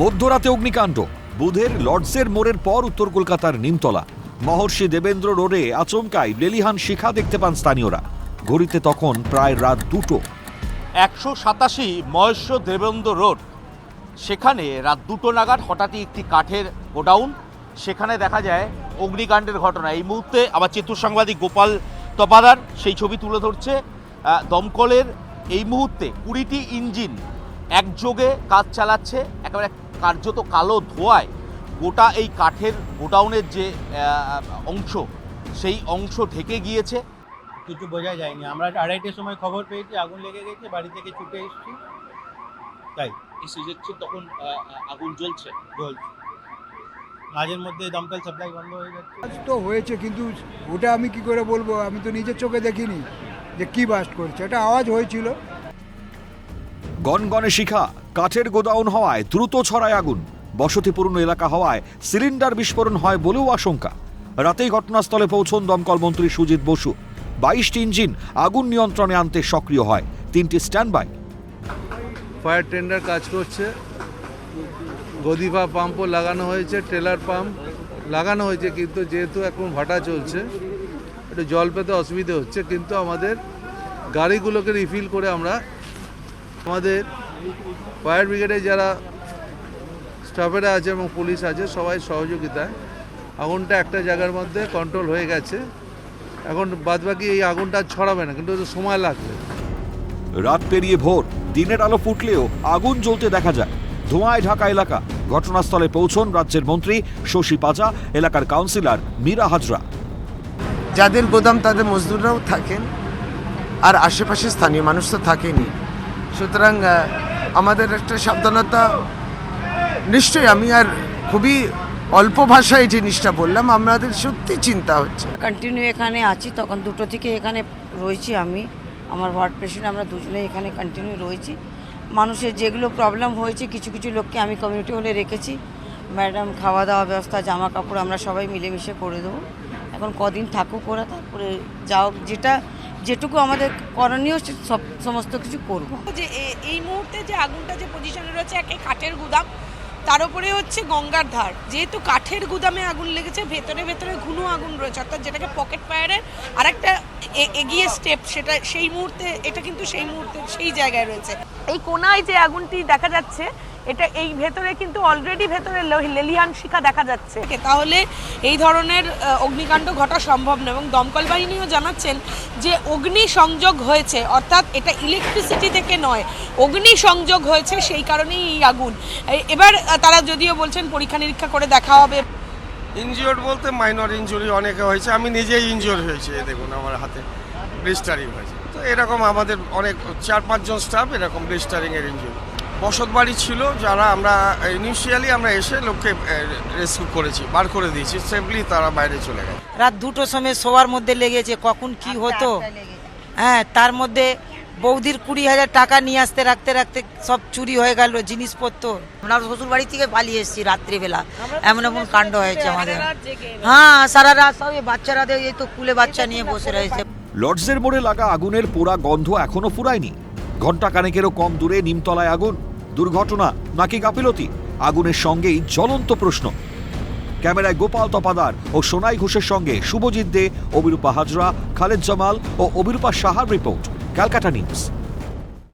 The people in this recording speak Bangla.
মধ্যরাতে অগ্নিকাণ্ড। বুধের লর্ডসের মোড়ের পর উত্তর কলকাতার নিমতলা মহর্ষি দেবেন্দ্র রোডে আচমকাই লেলিহান শিখা দেখতে পান স্থানীয়রা। ঘড়িতে তখন প্রায় রাত 2টো। 187 মহর্ষি দেবেন্দ্র রোড, সেখানে রাত 2টো নাগাদ হঠাৎই একটি কাঠের গোডাউন, সেখানে দেখা যায় অগ্নিকাণ্ডের ঘটনা। এই মুহূর্তে আবার চিত্র সাংবাদিক গোপাল তপাদার সেই ছবি তুলে ধরছে। দমকলের এই মুহূর্তে 20টি ইঞ্জিন একযোগে কাজ চালাচ্ছে। একেবারে কার্যত কালো ধোঁয়ায় গোটা এই কাঠের গোডাউনের যে অংশ, সেই অংশ ঢেকে গিয়েছে। কিছু বোঝা যায়নি। আমরা 2:30টার সময় খবর পেয়েছি আগুন লেগে গেছে, বাড়ি থেকে ছুটে এসেছি, তাই এসে দেখছি তখন আগুন জ্বলছে। মাঝের মধ্যে দমকল সাপ্লাই বন্ধ হয়ে যাচ্ছে। আজ তো হয়েছে, কিন্তু ওটা আমি কি করে বলবো, আমি তো নিজের চোখে দেখিনি যে কি বাস্ট করছে। এটা আওয়াজ হয়েছিল। গনগনে শিখা, কাঠের গোডাউন হওয়ায় দ্রুত ছড়ায় আগুন। বসতিপূর্ণ এলাকা হওয়ায় সিলিন্ডার বিস্ফোরণ হয় বলেও আশঙ্কা। রাতেই ঘটনাস্থলে পৌঁছন দমকল মন্ত্রী সুজিত বসু। 22টি ইঞ্জিন আগুন নিয়ন্ত্রণে আনতে সক্রিয় হয়, 3টি স্ট্যান্ড বাই। ফায়ার টেন্ডার কাজ করছে, গদিফা পাম্পও লাগানো হয়েছে, ট্রেলার পাম্প লাগানো হয়েছে, কিন্তু যেহেতু এখন ভাটা চলছে একটু জল পেতে অসুবিধে হচ্ছে, কিন্তু আমাদের গাড়িগুলোকে রিফিল করে আমরা আমাদের ফায়ার ব্রিগেডে যারা স্টাফেরা আছে এবং পুলিশ আছে সবাই সহযোগিতায় আগুনটা একটা জায়গার মধ্যে কন্ট্রোল হয়ে গেছে। এখন বাদবাকি এই আগুনটা ছড়াবে না, কিন্তু সময় লাগবে। রাত পেরিয়ে ভোর, দিনের আলো ফুটলেও আগুন জ্বলতে দেখা যায়। ধোঁয়ায় ঢাকা এলাকা। ঘটনাস্থলে পৌঁছন রাজ্যের মন্ত্রী শশী পাজা, এলাকার কাউন্সিলর মীরা হাজরা। যাদের গোদাম তাদের মজদুররাও থাকেন, আর আশেপাশে স্থানীয় মানুষ তো থাকেনি। সুতরাং আমাদের একটা সাবধানতা, নিশ্চয়ই আমি আর খুবই অল্প ভাষায় এই জিনিসটা বললাম, আমাদের সত্যি চিন্তা হচ্ছে। কন্টিনিউ এখানে আছি, তখন 2টো থেকে এখানে রয়েছি আমি, আমার ওয়ার্ড প্রেসিডেন্ট, আমরা দুজনেই এখানে কন্টিনিউ রয়েছি। মানুষের যেগুলো প্রবলেম হয়েছে, কিছু কিছু লোককে আমি কমিউনিটি হলে রেখেছি। ম্যাডাম খাওয়া দাওয়া ব্যবস্থা, জামা কাপড় আমরা সবাই মিলেমিশে করে দেবো। এখন কদিন থাকুক ওরা, তারপরে যাও, যেটুকু আমাদের করণীয় সমস্ত কিছু করবো। যে এই মুহূর্তে যে আগুনটা যে পজিশনে রয়েছে, একে কাঠের গুদাম, তার উপরে হচ্ছে গঙ্গার ধার। যেহেতু কাঠের গুদামে আগুন লেগেছে, ভেতরে ভেতরে ঘন আগুন রয়েছে, অর্থাৎ যেটাকে পকেট ফায়ারের আরেকটা এগিয়ে স্টেপ, সেটা সেই মুহূর্তে, এটা কিন্তু সেই মুহূর্তে সেই জায়গায় রয়েছে। এই কোনায় যে আগুনটি দেখা যাচ্ছে, এটা এই ভেতরে কিন্তু অলরেডি ভেতরে লেলিহান শিখা দেখা যাচ্ছে। তাহলে এই ধরনের অগ্নিকাণ্ড ঘটা সম্ভব নয়, এবং দমকল বাহিনীও জানাচ্ছেন যে অগ্নি সংযোগ হয়েছে, অর্থাৎ এটা ইলেকট্রিসিটি থেকে নয়, অগ্নি সংযোগ হয়েছে, সেই কারণেই এই আগুন। এবার তারা যদিও বলছেন পরীক্ষা নিরীক্ষা করে দেখা হবে। ইনজিওর বলতে মাইনর ইনজুরি অনেকে হয়েছে, আমি নিজেই ইনজিওর হয়েছি। দেখুন আমার হাতে ব্লিস্টারিং হয়েছে। তো এরকম আমাদের অনেক 4-5 জন স্টাফ এরকম ব্লিস্টারিংয়ের ইনজুরি। বসত বাড়ি ছিল, যারা আমরা ইনিশিয়ালি আমরা এসে লোককে রেস্কিউ করেছি, বার করে দিয়েছি, সেফলি তারা বাইরে চলে গেছে। রাত 2টোর সময় শোয়ার মধ্যে লেগেছে, কখন কি হতো। হ্যাঁ, তার মধ্যে বৌদির 20,000 টাকা নিয়ে আসতে রাখতে রাখতে সব চুরি হয়ে গেল জিনিসপত্র। আমরা শ্বশুর বাড়ি থেকে পালিয়ে এসেছি রাত্রিবেলা, এমন এমন কাণ্ড হয়েছে আমাদের। হ্যাঁ, সারা রাত সব বাচ্চারা এই তো কুলে বাচ্চা নিয়ে বসে রয়েছে। লর্ডসের মোড়ে লাগা আগুনের পোড়া গন্ধ এখনো ফুরায়নি। ঘণ্টা কানেকেরও কম দূরে নিমতলায় আগুন। দুর্ঘটনা নাকি গাফিলতি? আগুনের সঙ্গেই জ্বলন্ত প্রশ্ন। ক্যামেরায় গোপাল তপাদার ও সোনাই ঘোষের সঙ্গে শুভজিৎ দে, অবিরূপা হাজরা, খালেদ জামাল ও অবিরূপা সাহার রিপোর্ট, ক্যালকাটা নিউজ।